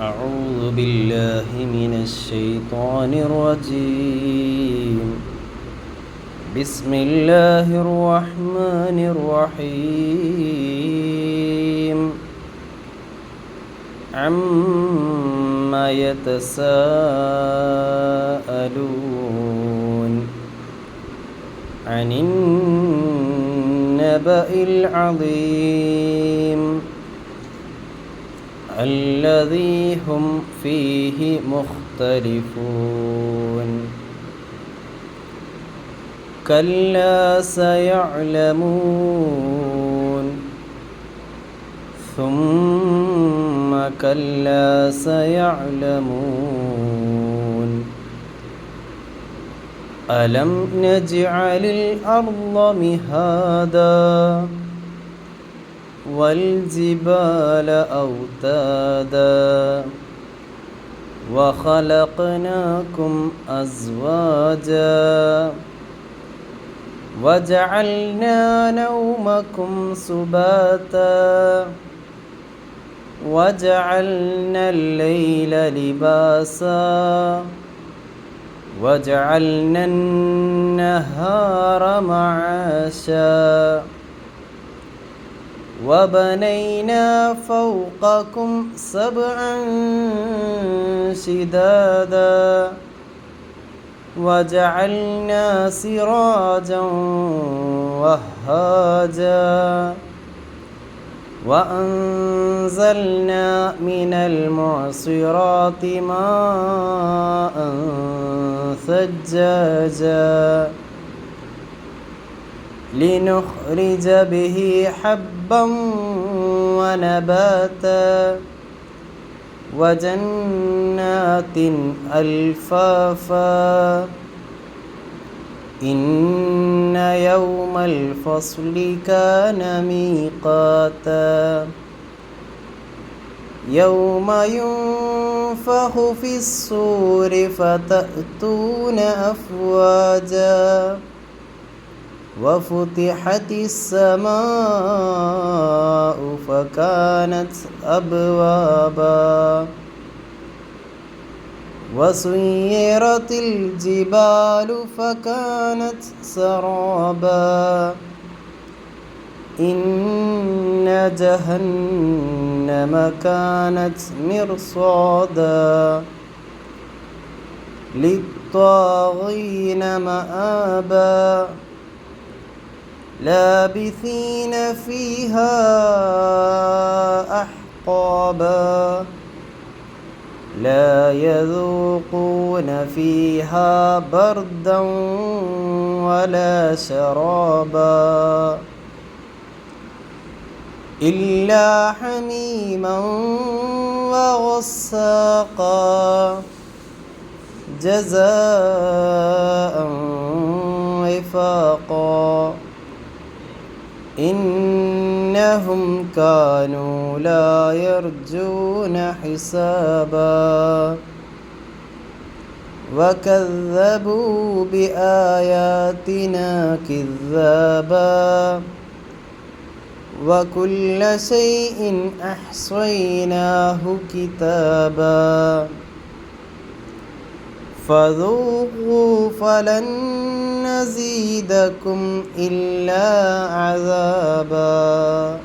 أعوذ بالله من الشيطان الرجيم. بسم الله الرحمن الرحيم. عما يتساءلون عن النبأ العظيم الذي هم فيه مختلفون. كلا سيعلمون ثم كلا سيعلمون. ألم نجعل الأرض مهادا والجبال أوتادا وخلقناكم أزواجا وجعلنا نومكم سباتا وجعلنا الليل لباسا وجعلنا النهار معاشا وبنينا فوقكم سبعا شدادا وجعلنا سراجا وهاجا وأنزلنا من المعصرات ماء ثجاجا لنخرج به حبا ونباتا وجنات ألفافا. إن يوم الفصل كان ميقاتا يوم ينفخ في الصور فتأتون أفواجا وفتحت السماء فكانت أبوابا وسيرت الجبال فكانت سرابا. إن جهنم كانت مرصادا للطاغين مآبا لابثين فيها أحقابا لا يذوقون فيها بردا ولا شرابا إلا حميما وغساقا جزاء وفاقا. إنهم كانوا لا يرجون حسابا وكذبوا بآياتنا كذابا وكل شيء أحصيناه كتابا فذوقوا فلن نزيدكم إلا عذابا.